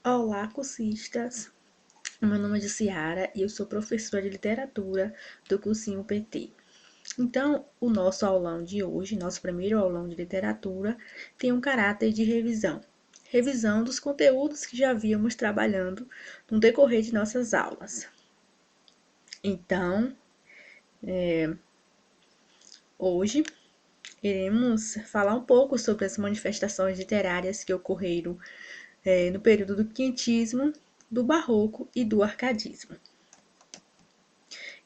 Olá, cursistas! Meu nome é Jussiara e eu sou professora de literatura do cursinho PT. Então, o nosso aulão de hoje, nosso primeiro aulão de literatura, tem um caráter de revisão. Revisão dos conteúdos que já víamos trabalhando no decorrer de nossas aulas. Então, hoje iremos falar um pouco sobre as manifestações literárias que ocorreram no período do quinhentismo, do barroco e do arcadismo.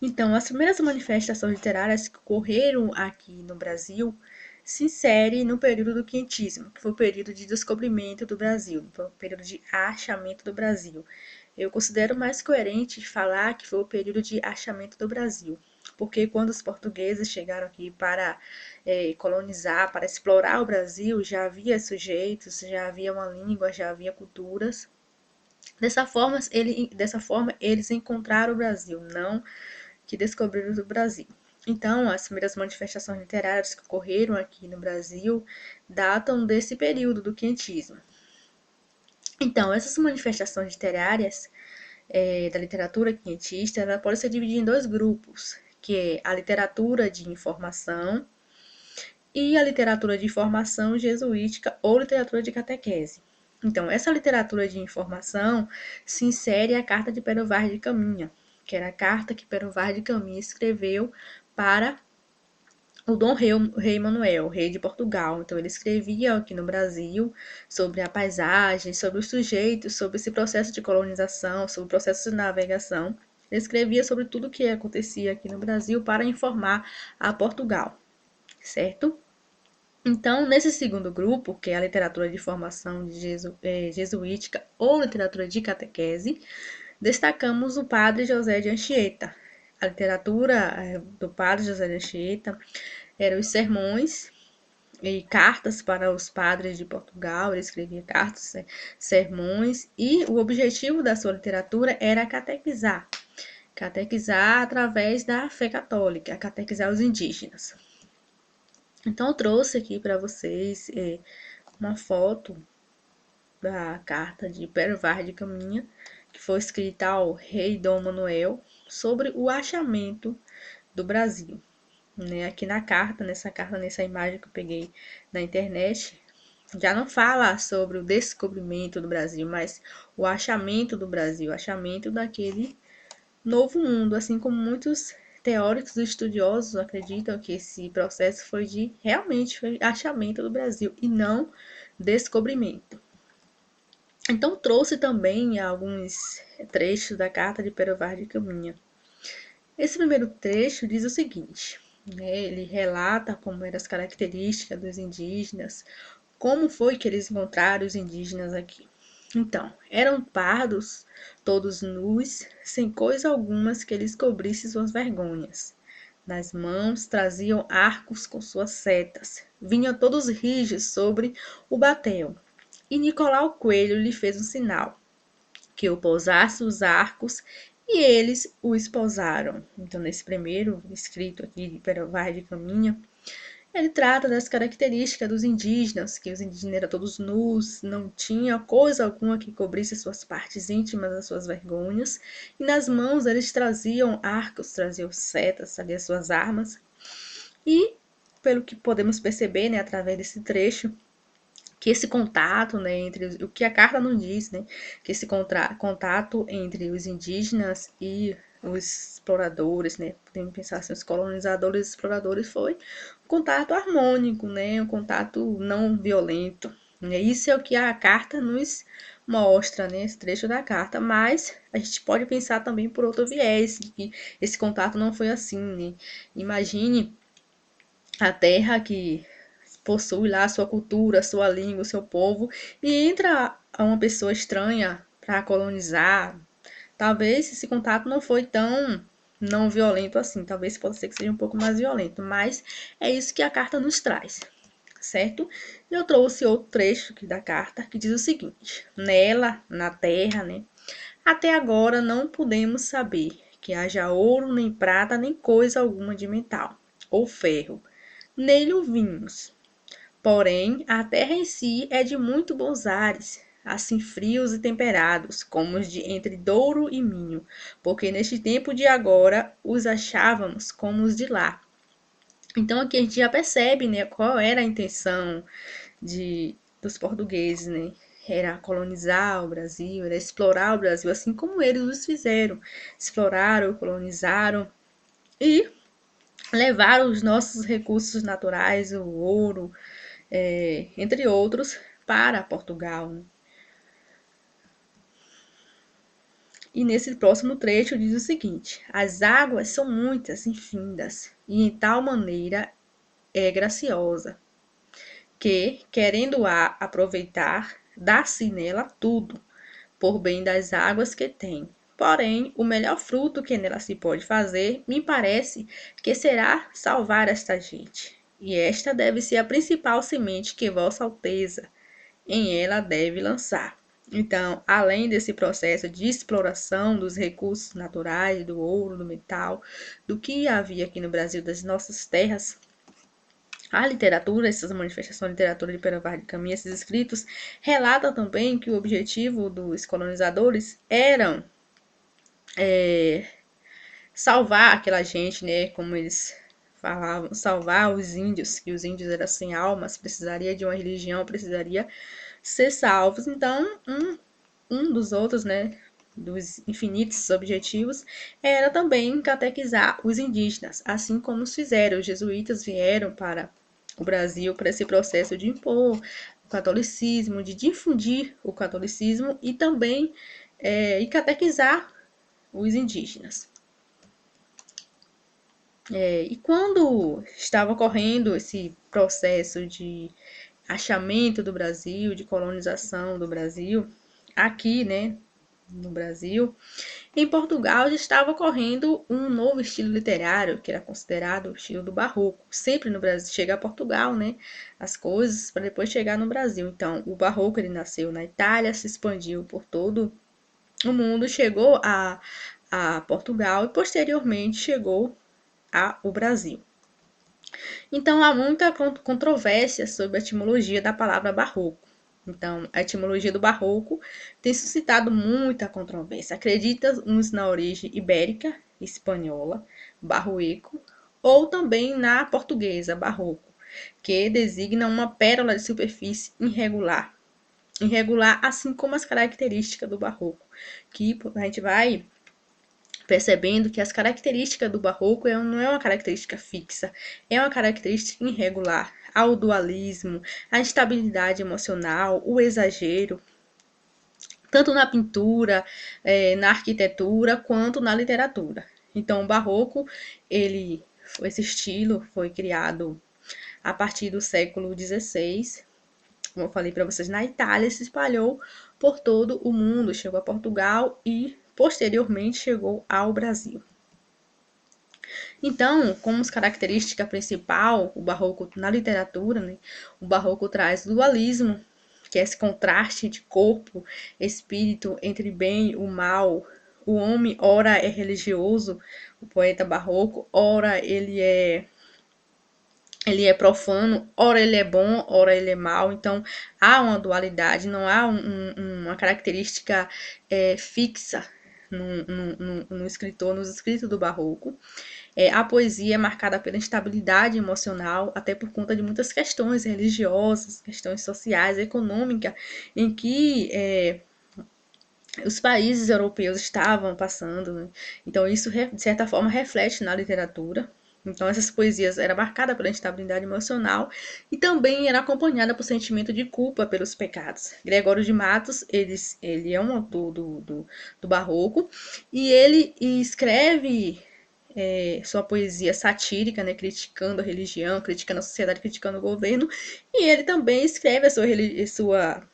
Então, as primeiras manifestações literárias que ocorreram aqui no Brasil se inserem no período do quinhentismo, que foi o período de descobrimento do Brasil, foi o período de achamento do Brasil. Eu considero mais coerente falar que foi o período de achamento do Brasil, porque quando os portugueses chegaram aqui para colonizar, para explorar o Brasil, já havia sujeitos, já havia uma língua, já havia culturas. Dessa forma, eles encontraram o Brasil, não que descobriram o Brasil. Então, as primeiras manifestações literárias que ocorreram aqui no Brasil datam desse período do quinhentismo. Então, essas manifestações literárias da literatura quinhentista, ela pode ser dividida em dois grupos, que é a literatura de informação e a literatura de informação jesuítica ou literatura de catequese. Então, essa literatura de informação se insere a carta de Pero Vaz de Caminha, que era a carta que Pero Vaz de Caminha escreveu para o Dom Rei Manuel, rei de Portugal. Então, ele escrevia aqui no Brasil sobre a paisagem, sobre os sujeitos, sobre esse processo de colonização, sobre o processo de navegação. Ele escrevia sobre tudo o que acontecia aqui no Brasil para informar a Portugal, certo? Então, nesse segundo grupo, que é a literatura de formação jesuítica ou literatura de catequese, destacamos o padre José de Anchieta. A literatura do padre José de Anchieta eram os sermões e cartas para os padres de Portugal, ele escrevia cartas, sermões, e o objetivo da sua literatura era catequizar através da fé católica, catequizar os indígenas. Então, eu trouxe aqui para vocês uma foto da carta de Pero Vaz de Caminha, que foi escrita ao rei Dom Manuel, sobre o achamento do Brasil. Aqui nessa imagem que eu peguei na internet, já não fala sobre o descobrimento do Brasil, mas o achamento do Brasil, o achamento daquele novo mundo, assim como muitos teóricos e estudiosos acreditam que esse processo realmente foi achamento do Brasil e não descobrimento. Então trouxe também alguns trechos da carta de Pero Vaz de Caminha. Esse primeiro trecho diz o seguinte, ele relata como eram as características dos indígenas, como foi que eles encontraram os indígenas aqui. Então, eram pardos, todos nus, sem coisa alguma que lhes cobrisse suas vergonhas. Nas mãos traziam arcos com suas setas. Vinham todos rijos sobre o batel. E Nicolau Coelho lhe fez um sinal, que eu pousasse os arcos, e eles o esposaram. Então, nesse primeiro escrito aqui de Pero Vaz de Caminha, ele trata das características dos indígenas, que os indígenas eram todos nus, não tinha coisa alguma que cobrisse suas partes íntimas, as suas vergonhas, e nas mãos eles traziam arcos, traziam setas, traziam suas armas, e pelo que podemos perceber, através desse trecho, que esse contato, entre o que a carta não diz, que esse contato entre os indígenas e os exploradores, podemos pensar assim, os colonizadores e exploradores foi um contato harmônico, um contato não violento. Isso é o que a carta nos mostra, esse trecho da carta, mas a gente pode pensar também por outro viés, que esse contato não foi assim, Imagine a terra que possui lá a sua cultura, a sua língua, o seu povo, e entra uma pessoa estranha para colonizar. Talvez esse contato não foi tão não violento assim, talvez possa ser que seja um pouco mais violento, mas é isso que a carta nos traz, certo? Eu trouxe outro trecho aqui da carta que diz o seguinte: nela, na terra, até agora não podemos saber que haja ouro, nem prata, nem coisa alguma de metal ou ferro, nele o vimos. Porém, a terra em si é de muito bons ares, assim frios e temperados, como os de entre Douro e Minho, porque neste tempo de agora os achávamos como os de lá. Então aqui a gente já percebe, né, qual era a intenção dos portugueses, né? Era colonizar o Brasil, era explorar o Brasil, assim como eles os fizeram. Exploraram, colonizaram e levaram os nossos recursos naturais, o ouro, entre outros, para Portugal. Né? E nesse próximo trecho diz o seguinte: as águas são muitas, infindas, e em tal maneira é graciosa, que, querendo-a aproveitar, dá-se nela tudo, por bem das águas que tem. Porém, o melhor fruto que nela se pode fazer, me parece que será salvar esta gente. E esta deve ser a principal semente que Vossa Alteza em ela deve lançar. Então, além desse processo de exploração dos recursos naturais, do ouro, do metal, do que havia aqui no Brasil, das nossas terras, a literatura, essas manifestações de literatura de Pero Vaz de Caminha, esses escritos, relatam também que o objetivo dos colonizadores era salvar aquela gente, né? Como eles falavam, salvar os índios, que os índios eram sem almas, precisaria de uma religião, precisaria ser salvos. Então, um dos outros, né? Dos infinitos objetivos, era também catequizar os indígenas, assim como os fizeram. Os jesuítas vieram para o Brasil para esse processo de impor o catolicismo, de difundir o catolicismo e também e catequizar os indígenas. E quando estava ocorrendo esse processo de achamento do Brasil, de colonização do Brasil, aqui, né, no Brasil, em Portugal já estava ocorrendo um novo estilo literário, que era considerado o estilo do barroco. Sempre no Brasil, chega a Portugal, né, as coisas, para depois chegar no Brasil. Então, o barroco, ele nasceu na Itália, se expandiu por todo o mundo, chegou a Portugal e posteriormente chegou ao Brasil. Então, há muita controvérsia sobre a etimologia da palavra barroco. Então, a etimologia do barroco tem suscitado muita controvérsia. Acredita uns na origem ibérica, espanhola, barroeco, ou também na portuguesa, barroco, que designa uma pérola de superfície irregular. Irregular, assim como as características do barroco, que a gente vai percebendo que as características do barroco não é uma característica fixa, é uma característica irregular, ao dualismo, a instabilidade emocional, o exagero, tanto na pintura, na arquitetura, quanto na literatura. Então, o barroco, esse estilo foi criado a partir do século XVI, como eu falei para vocês, na Itália, se espalhou por todo o mundo, chegou a Portugal e posteriormente chegou ao Brasil. Então, como característica principal, o barroco na literatura, né, o barroco traz dualismo, que é esse contraste de corpo, espírito entre bem e o mal. O homem, ora é religioso, o poeta barroco, ora ele é profano, ora ele é bom, ora ele é mau. Então, há uma dualidade, não há uma característica fixa no escritor, nos escritos do barroco. A poesia é marcada pela instabilidade emocional, até por conta de muitas questões religiosas, questões sociais, econômicas, em que os países europeus estavam passando. Né? Então, isso, de certa forma, reflete na literatura. Então, essas poesias eram marcadas pela instabilidade emocional e também era acompanhada por sentimento de culpa pelos pecados. Gregório de Matos, ele é um autor do barroco e ele escreve sua poesia satírica, né, criticando a religião, criticando a sociedade, criticando o governo, e ele também escreve a sua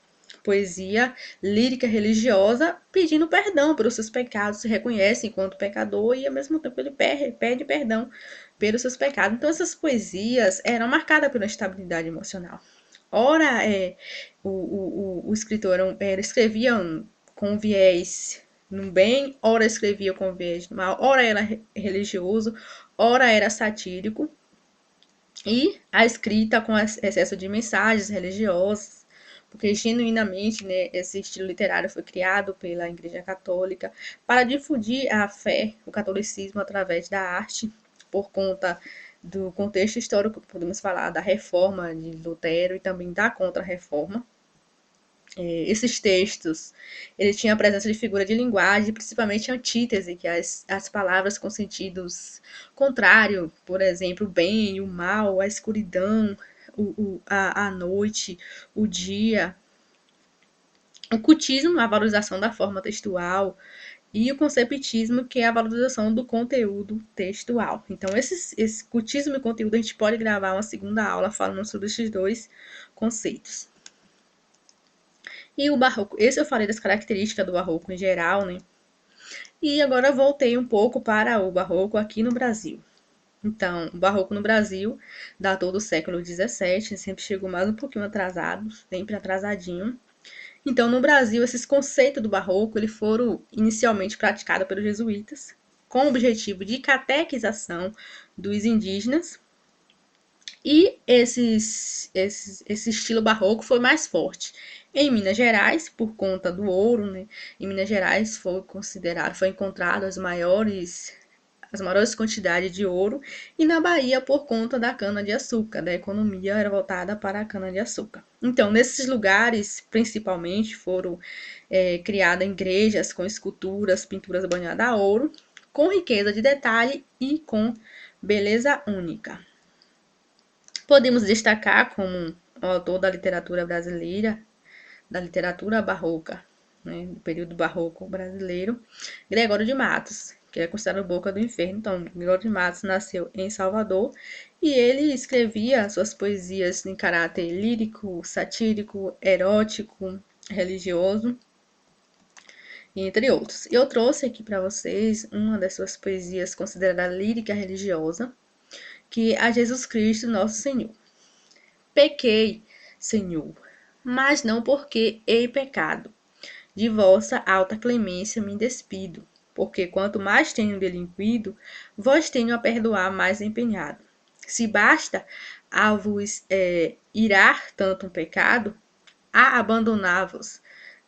poesia lírica religiosa pedindo perdão pelos seus pecados, se reconhece enquanto pecador e ao mesmo tempo ele pede perdão pelos seus pecados. Então essas poesias eram marcadas pela estabilidade emocional. Ora, o escritor escrevia com viés no bem, ora escrevia com viés no mal, ora era religioso, ora era satírico, e a escrita com excesso de mensagens religiosas, porque genuinamente, né, esse estilo literário foi criado pela Igreja Católica para difundir a fé, o catolicismo através da arte, por conta do contexto histórico, podemos falar da Reforma de Lutero e também da Contra-Reforma. Esses textos, ele tinha a presença de figura de linguagem, principalmente antítese, que as palavras com sentidos contrário, por exemplo, o bem, o mal, a escuridão, a noite, o dia. O cultismo, a valorização da forma textual, e o conceptismo, que é a valorização do conteúdo textual. Então, esse cultismo e conteúdo, a gente pode gravar uma segunda aula falando sobre esses dois conceitos. E o barroco, esse eu falei das características do barroco em geral, né? E agora voltei um pouco para o barroco aqui no Brasil. Então, o barroco no Brasil datou do século XVII, sempre chegou mais um pouquinho atrasado, sempre atrasadinho. Então, no Brasil, esses conceitos do barroco eles foram inicialmente praticados pelos jesuítas, com o objetivo de catequização dos indígenas. E esse estilo barroco foi mais forte em Minas Gerais, por conta do ouro, né? Em Minas Gerais foi encontrado as maiores quantidades de ouro, e na Bahia por conta da cana-de-açúcar, da economia era voltada para a cana-de-açúcar. Então, nesses lugares, principalmente, foram criadas igrejas com esculturas, pinturas banhadas a ouro, com riqueza de detalhe e com beleza única. Podemos destacar como autor da literatura brasileira, da literatura barroca, né, do período barroco brasileiro, Gregório de Matos, que é considerado Boca do Inferno. Então, Gregório de Matos nasceu em Salvador e ele escrevia suas poesias em caráter lírico, satírico, erótico, religioso, entre outros. Eu trouxe aqui para vocês uma das suas poesias considerada lírica religiosa, que é a Jesus Cristo, nosso Senhor. Pequei, Senhor, mas não porque hei pecado. De vossa alta clemência me despido, porque quanto mais tenho delinquido, vós tenho a perdoar mais empenhado. Se basta a vos irar tanto um pecado, a abandonar-vos,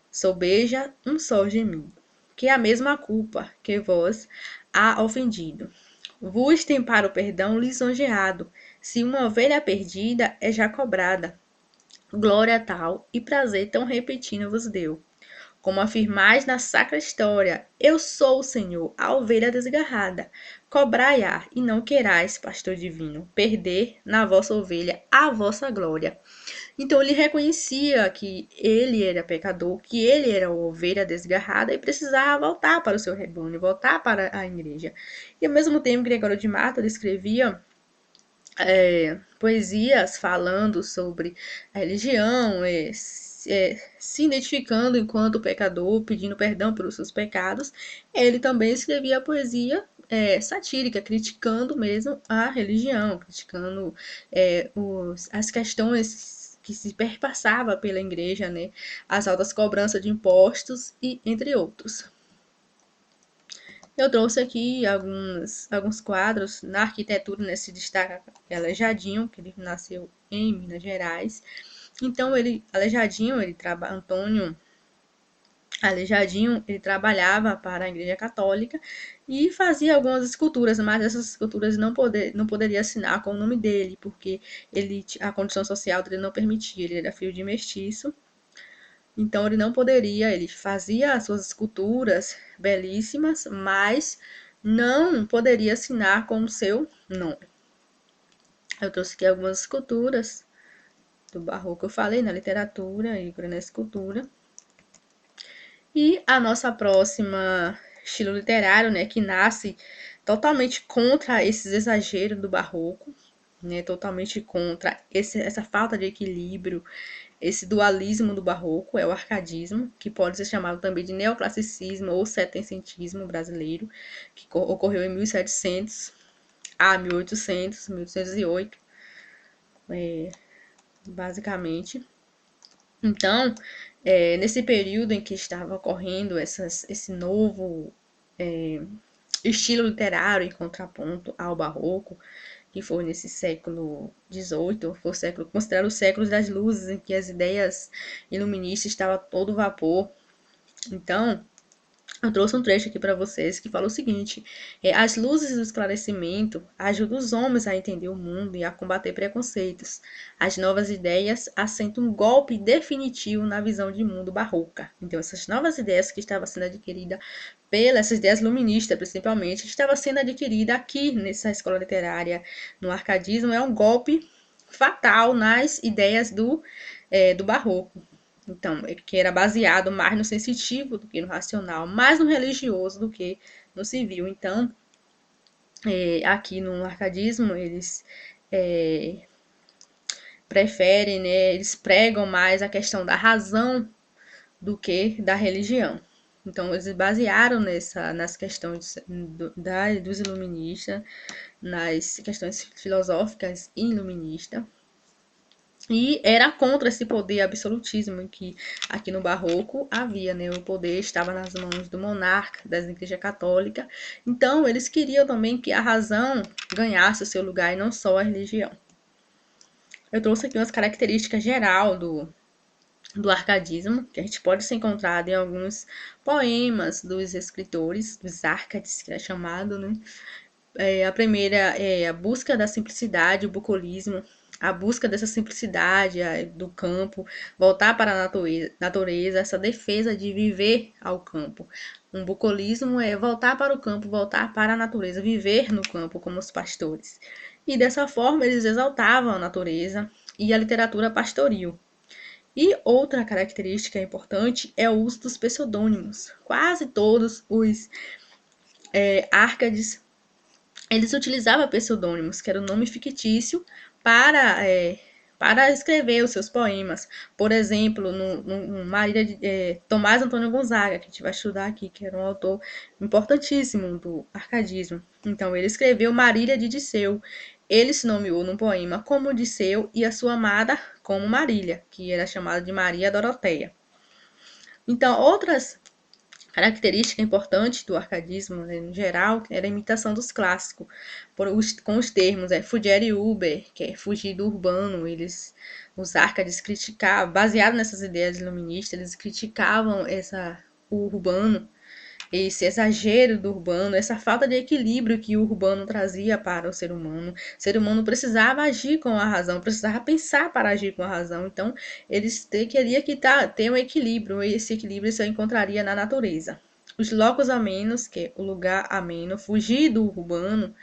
sobeja um só gemido, que é a mesma culpa que vós há ofendido. Vos tem para o perdão lisonjeado, se uma ovelha perdida é já cobrada. Glória tal e prazer tão repetindo vos deu. Como afirmais na sacra história, eu sou o Senhor, a ovelha desgarrada. Cobrai-a e não querais, pastor divino, perder na vossa ovelha a vossa glória. Então ele reconhecia que ele era pecador, que ele era a ovelha desgarrada e precisava voltar para o seu rebanho, voltar para a igreja. E ao mesmo tempo, Gregório de Matos escrevia poesias falando sobre a religião, se identificando enquanto pecador, pedindo perdão pelos seus pecados. Ele também escrevia poesia satírica, criticando mesmo a religião, criticando as questões que se perpassava pela igreja, né? As altas cobranças de impostos e entre outros. Eu trouxe aqui alguns quadros na arquitetura, né, se destaca Aleijadinho, que ele nasceu em Minas Gerais. Então, Antônio Aleijadinho, ele trabalhava para a Igreja Católica e fazia algumas esculturas, mas essas esculturas não poderia assinar com o nome dele, porque a condição social dele não permitia, ele era filho de mestiço. Então ele não poderia, ele fazia as suas esculturas belíssimas, mas não poderia assinar com o seu nome. Eu trouxe aqui algumas esculturas do barroco, eu falei na literatura e na escultura. E a nossa próxima estilo literário, né, que nasce totalmente contra esses exageros do barroco, né, totalmente contra essa falta de equilíbrio, esse dualismo do barroco, é o arcadismo, que pode ser chamado também de neoclassicismo ou setecentismo brasileiro, que ocorreu em 1700 a 1800, 1808, basicamente. Então, nesse período em que estava ocorrendo esse novo estilo literário em contraponto ao barroco, que foi nesse século XVIII, foi o século, considerado os séculos das luzes, em que as ideias iluministas estavam a todo vapor. Então, eu trouxe um trecho aqui para vocês que fala o seguinte: as luzes do esclarecimento ajudam os homens a entender o mundo e a combater preconceitos. As novas ideias assentam um golpe definitivo na visão de mundo barroca. Então, essas novas ideias que estavam sendo adquiridas essas ideias luministas, principalmente, que estava sendo adquirida aqui nessa escola literária, no arcadismo, é um golpe fatal nas ideias do barroco. Então, que era baseado mais no sensitivo do que no racional, mais no religioso do que no civil. Então, aqui no arcadismo, eles preferem, né, eles pregam mais a questão da razão do que da religião. Então, eles basearam nas questões dos iluministas, nas questões filosóficas iluministas, e era contra esse poder absolutismo que aqui no Barroco havia, né? O poder estava nas mãos do monarca, da Igreja Católica. Então, eles queriam também que a razão ganhasse o seu lugar e não só a religião. Eu trouxe aqui umas características geral do arcadismo, que a gente pode ser encontrado em alguns poemas dos escritores, dos árcades, que é chamado, né? A primeira é a busca da simplicidade, o bucolismo, a busca dessa simplicidade do campo, voltar para a natureza, essa defesa de viver ao campo. Um bucolismo é voltar para o campo, voltar para a natureza, viver no campo como os pastores. E dessa forma eles exaltavam a natureza e a literatura pastoril. E outra característica importante é o uso dos pseudônimos. Quase todos os árcades, eles utilizavam pseudônimos, que era o nome fictício, para escrever os seus poemas. Por exemplo, no Tomás Antônio Gonzaga, que a gente vai estudar aqui, que era um autor importantíssimo do arcadismo. Então, ele escreveu Marília de Disseu. Ele se nomeou num poema como Disseu e a sua amada como Marília, que era chamada de Maria Doroteia. Então, outras característica importante do arcadismo, né, em geral, era a imitação dos clássicos, com os termos fugere uber, que é fugir do urbano. Os árcades criticavam, baseado nessas ideias iluministas, eles criticavam o urbano, esse exagero do urbano, essa falta de equilíbrio que o urbano trazia para o ser humano. O ser humano precisava agir com a razão, precisava pensar para agir com a razão. Então, eles queriam ter um equilíbrio, e esse equilíbrio se encontraria na natureza. Os locos amenos, que é o lugar ameno, fugir do urbano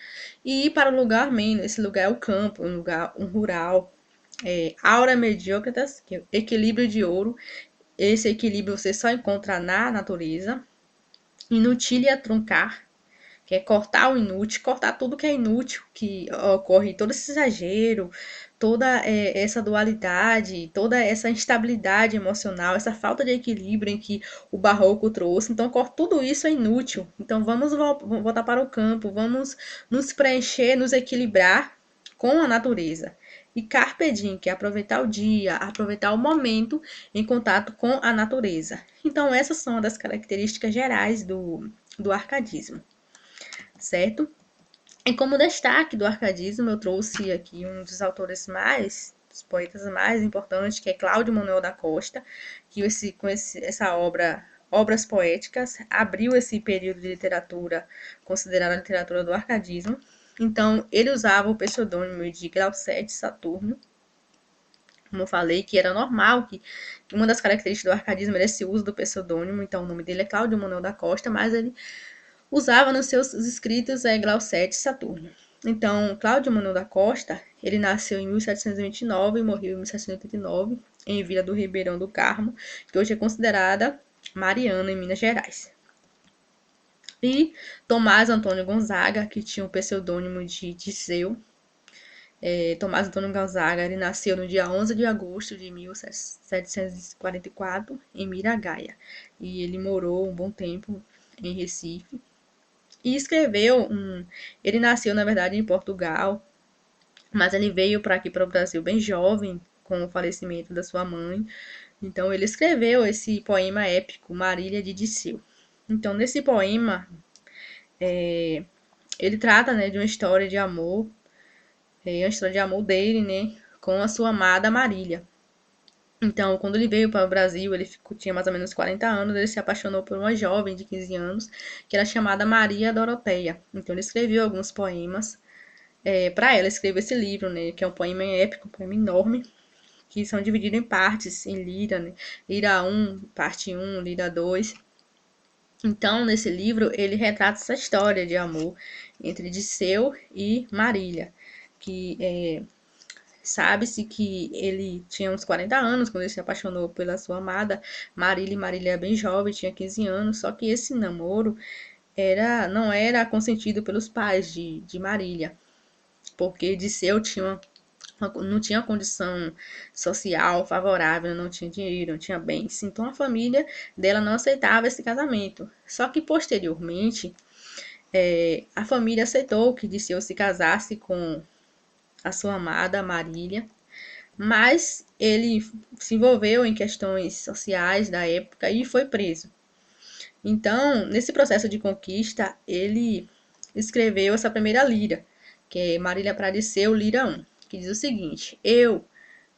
e ir para o lugar ameno. Esse lugar é o campo, um rural. Aura mediocratas, que é o equilíbrio de ouro. Esse equilíbrio você só encontra na natureza. Inutilia truncar, que é cortar o inútil, cortar tudo que é inútil, que ocorre, todo esse exagero, toda essa dualidade, toda essa instabilidade emocional, essa falta de equilíbrio em que o barroco trouxe. Então, tudo isso é inútil. Então, vamos voltar para o campo, vamos nos preencher, nos equilibrar com a natureza. E carpe diem, que é aproveitar o dia, aproveitar o momento em contato com a natureza. Então, essas são das características gerais do arcadismo, certo? E como destaque do arcadismo, eu trouxe aqui um dos autores dos poetas mais importantes, que é Cláudio Manuel da Costa, que com essa obra, Obras Poéticas, abriu esse período de literatura, considerada a literatura do arcadismo. Então, ele usava o pseudônimo de Glaucete Saturno, como eu falei, que era normal, que uma das características do arcadismo era esse uso do pseudônimo. Então, o nome dele é Cláudio Manuel da Costa, mas ele usava nos seus escritos Glaucete Saturno. Então, Cláudio Manuel da Costa, ele nasceu em 1729 e morreu em 1789, em Vila do Ribeirão do Carmo, que hoje é considerada Mariana, em Minas Gerais. E Tomás Antônio Gonzaga, que tinha o pseudônimo de Disseu. Tomás Antônio Gonzaga, ele nasceu no dia 11 de agosto de 1744, em Miragaia. E ele morou um bom tempo em Recife. E escreveu Ele nasceu, na verdade, em Portugal, mas ele veio para aqui, para o Brasil, bem jovem, com o falecimento da sua mãe. Então, ele escreveu esse poema épico, Marília de Disseu. Então, nesse poema, ele trata, né, de uma história de amor É a história de amor dele, né, com a sua amada Marília. Então, quando ele veio para o Brasil, tinha mais ou menos 40 anos, ele se apaixonou por uma jovem de 15 anos, que era chamada Maria Doroteia. Então, ele escreveu alguns poemas para ela, escreveu esse livro, né, que é um poema épico, um poema enorme, que são divididos em partes, em lira, né, lira 1, parte 1, lira 2. Então, nesse livro, ele retrata essa história de amor entre Disseu e Marília, que sabe-se que ele tinha uns 40 anos quando ele se apaixonou pela sua amada Marília. E Marília era bem jovem, tinha 15 anos, só que esse namoro não era consentido pelos pais de Marília, porque Disseu não tinha condição social favorável, não tinha dinheiro, não tinha bens. Então a família dela não aceitava esse casamento. Só que posteriormente a família aceitou que Disseu se casasse com a sua amada Marília, mas ele se envolveu em questões sociais da época e foi preso. Então, nesse processo de conquista, ele escreveu essa primeira lira, que é Marília para Disseu, lira 1, que diz o seguinte: Eu,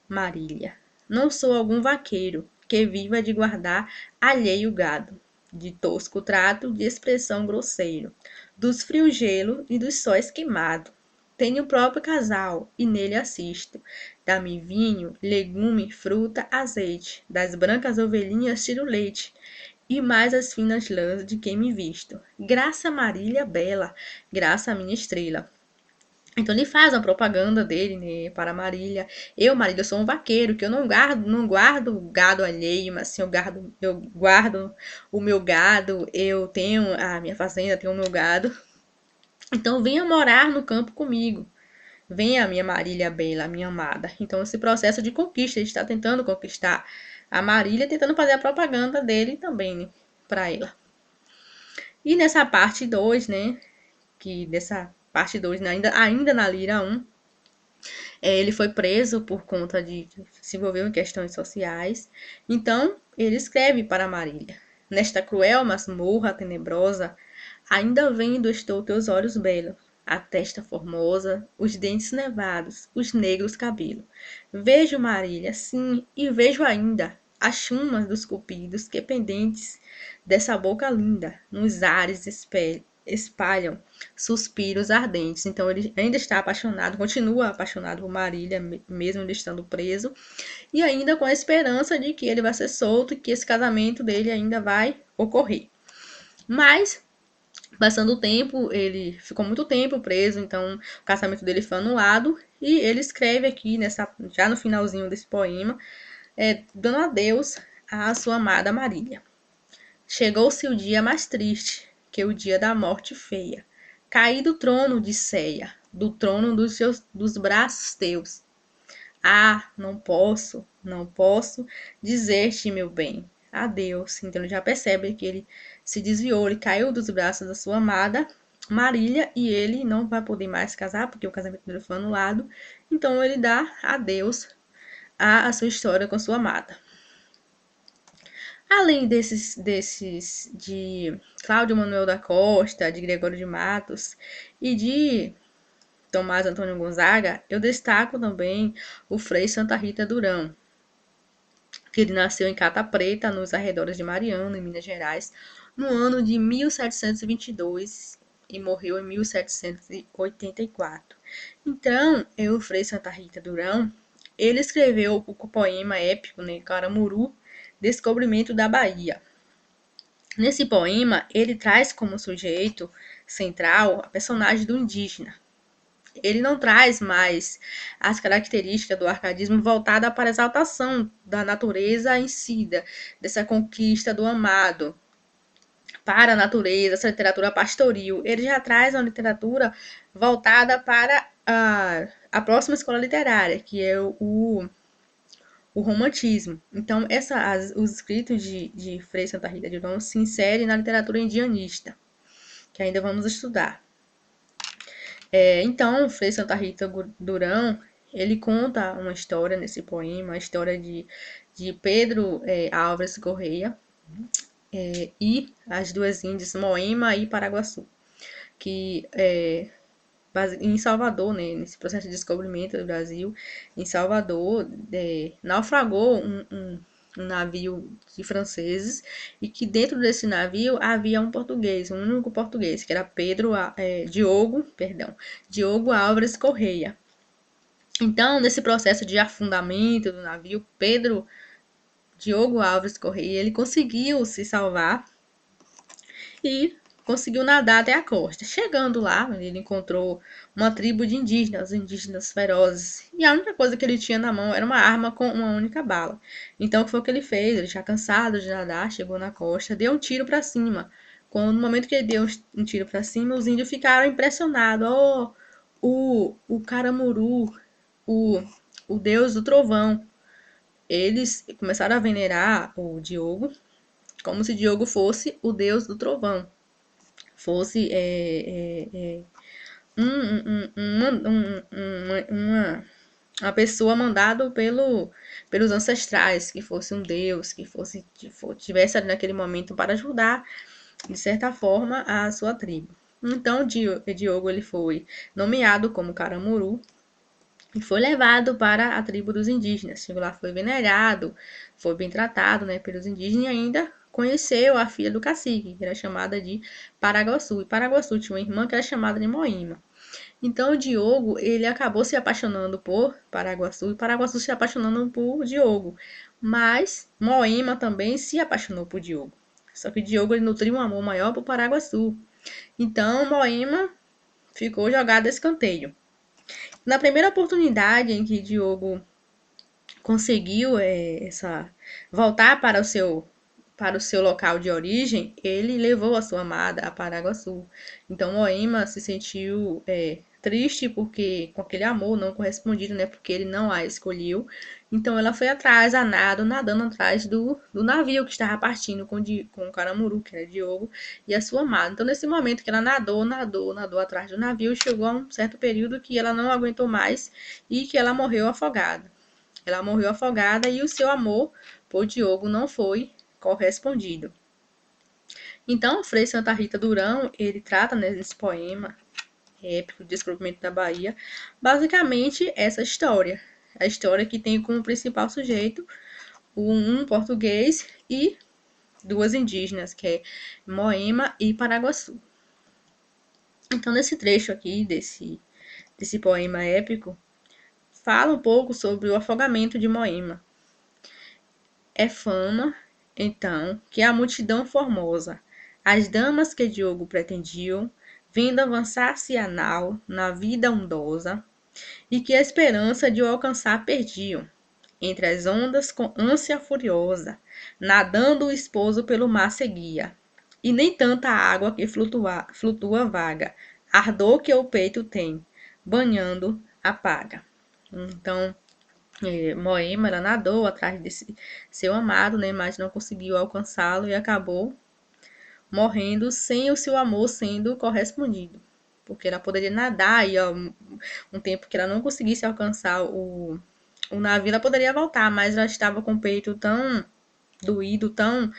Marília, não sou algum vaqueiro que viva de guardar alheio gado, de tosco trato, de expressão grosseiro, dos frios gelo e dos sóis queimado. Tenho o próprio casal e nele assisto. Dá-me vinho, legume, fruta, azeite. Das brancas ovelhinhas tiro leite e mais as finas lãs de quem me visto. Graça Marília bela, graça a minha estrela. Então ele faz uma propaganda dele, né, para Marília. Marília, sou um vaqueiro, que eu não guardo gado alheio, mas assim, eu guardo o meu gado, eu tenho a minha fazenda, tenho o meu gado. Então venha morar no campo comigo. Venha, minha Marília bela, minha amada. Então, esse processo de conquista, ele está tentando conquistar a Marília, tentando fazer a propaganda dele também, né, para ela. E nessa parte 2, né, que dessa parte 2, né, ainda na Lira 1, ele foi preso por conta de se envolver em questões sociais. Então, ele escreve para Marília: Nesta cruel masmorra tenebrosa, ainda vendo estou teus olhos belos, a testa formosa, os dentes nevados, os negros cabelos. Vejo Marília, sim, e vejo ainda as chumas dos cupidos que pendentes dessa boca linda, nos ares espalham suspiros ardentes. Então ele ainda está apaixonado, continua apaixonado por Marília, mesmo ele estando preso, e ainda com a esperança de que ele vai ser solto e que esse casamento dele ainda vai ocorrer. Mas passando o tempo, ele ficou muito tempo preso, então o casamento dele foi anulado e ele escreve aqui já no finalzinho desse poema, dando adeus à sua amada Marília. Chegou-se o dia mais triste, que o dia da morte feia. Caí do trono de Ceia, do trono dos braços teus. Ah, não posso dizer-te, meu bem, adeus. Então ele já percebe que ele se desviou, ele caiu dos braços da sua amada Marília e ele não vai poder mais casar porque o casamento dele foi anulado. Então ele dá adeus à sua história com a sua amada. Além desses de Cláudio Manuel da Costa, de Gregório de Matos e de Tomás Antônio Gonzaga, eu destaco também o Frei Santa Rita Durão, que ele nasceu em Cata Preta, nos arredores de Mariana, em Minas Gerais, no ano de 1722 e morreu em 1784. Então, o Frei Santa Rita Durão, ele escreveu o poema épico, né, Caramuru, Descobrimento da Bahia. Nesse poema, ele traz como sujeito central a personagem do indígena. Ele não traz mais as características do arcadismo voltada para a exaltação da natureza em si, dessa conquista do amado para a natureza, essa literatura pastoril. Ele já traz uma literatura voltada para a próxima escola literária, que é o romantismo. Então, os escritos de Frei Santa Rita de Durão se inserem na literatura indianista, que ainda vamos estudar. Então, Frei Santa Rita Durão, ele conta uma história nesse poema, a história de Pedro Álvares Correia e as duas índias, Moema e Paraguaçu, que em Salvador, né, nesse processo de descobrimento do Brasil, em Salvador, naufragou um navio de franceses e que dentro desse navio havia um português, um único português, que era Diogo Álvares Correia. Então, nesse processo de afundamento do navio, Diogo Álvares Correia, ele conseguiu se salvar e conseguiu nadar até a costa. Chegando lá, ele encontrou uma tribo de indígenas, indígenas ferozes, e a única coisa que ele tinha na mão era uma arma com uma única bala. Então, o que foi que ele fez? Ele já cansado de nadar, chegou na costa, deu um tiro para cima. No momento que ele deu um tiro para cima, os índios ficaram impressionados. Oh, o Caramuru, o, o deus do trovão. Eles começaram a venerar o Diogo como se Diogo fosse o deus do trovão, fosse uma pessoa mandada pelos ancestrais, que fosse um deus, tivesse ali naquele momento para ajudar, de certa forma, a sua tribo. Então, Diogo ele foi nomeado como Caramuru e foi levado para a tribo dos indígenas. Chegou lá, foi venerado, foi bem tratado, né, pelos indígenas e ainda conheceu a filha do cacique, que era chamada de Paraguaçu. E Paraguaçu tinha uma irmã que era chamada de Moíma. Então, o Diogo, ele acabou se apaixonando por Paraguaçu e Paraguaçu se apaixonando por Diogo. Mas Moíma também se apaixonou por Diogo. Só que Diogo ele nutriu um amor maior por Paraguaçu. Então, Moíma ficou jogada a escanteio. Na primeira oportunidade em que Diogo conseguiu voltar para o seu local de origem, ele levou a sua amada a Paraguaçu. Então Moema se sentiu triste porque com aquele amor não correspondido, né? Porque ele não a escolheu. Então ela foi atrás, nadando atrás do navio que estava partindo com o Caramuru, que era Diogo, e a sua amada. Então nesse momento que ela nadou atrás do navio, chegou a um certo período que ela não aguentou mais e que ela morreu afogada. Ela morreu afogada e o seu amor por Diogo não foi correspondido. Então, Frei Santa Rita Durão, ele trata nesse poema épico de Descobrimento da Bahia, basicamente essa história. A história que tem como principal sujeito um português e duas indígenas, que é Moema e Paraguaçu. Então, nesse trecho aqui, desse poema épico, fala um pouco sobre o afogamento de Moema. É fama, então, que a multidão formosa, as damas que Diogo pretendiam, vindo avançar-se a nau, na vida ondosa, e que a esperança de o alcançar perdiam, entre as ondas com ânsia furiosa, nadando o esposo pelo mar seguia, e nem tanta água que flutua vaga, ardor que o peito tem, banhando apaga. Então, Moema ela nadou atrás desse seu amado, né, mas não conseguiu alcançá-lo e acabou morrendo sem o seu amor sendo correspondido. Porque ela poderia nadar e um tempo que ela não conseguisse alcançar o navio, ela poderia voltar, mas ela estava com o peito tão doído, tão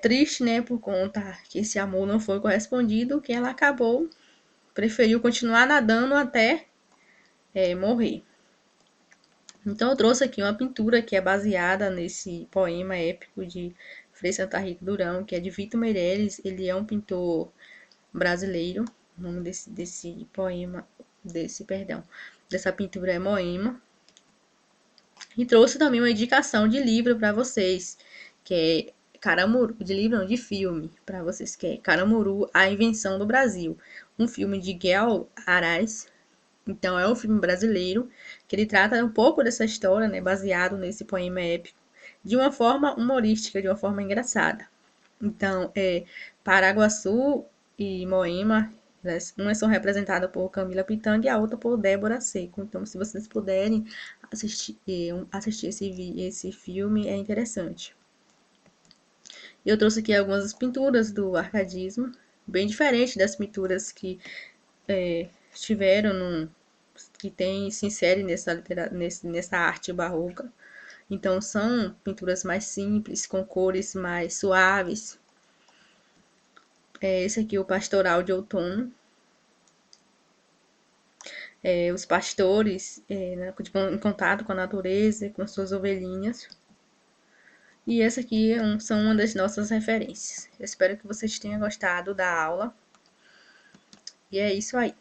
triste, né, por conta que esse amor não foi correspondido, que ela preferiu continuar nadando até morrer. Então eu trouxe aqui uma pintura que é baseada nesse poema épico de Frei Santa Rita Durão, que é de Vitor Meireles. Ele é um pintor brasileiro. O nome dessa pintura é Moema. E trouxe também uma indicação de livro para vocês, que é Caramuru, de filme, para vocês, que é Caramuru, A Invenção do Brasil. Um filme de Guel Arás. Então, é um filme brasileiro que ele trata um pouco dessa história, né, baseado nesse poema épico, de uma forma humorística, de uma forma engraçada. Então, Paraguaçu e Moema, umas são representadas por Camila Pitanga e a outra por Débora Seco. Então, se vocês puderem assistir esse filme, é interessante. Eu trouxe aqui algumas pinturas do arcadismo, bem diferente das pinturas que estiveram que se insere nessa arte barroca. Então são pinturas mais simples, com cores mais suaves. Esse aqui é o Pastoral de Outono. os pastores, né, tipo, em contato com a natureza, com as suas ovelhinhas. E essa aqui são uma das nossas referências. Eu espero que vocês tenham gostado da aula. E é isso aí.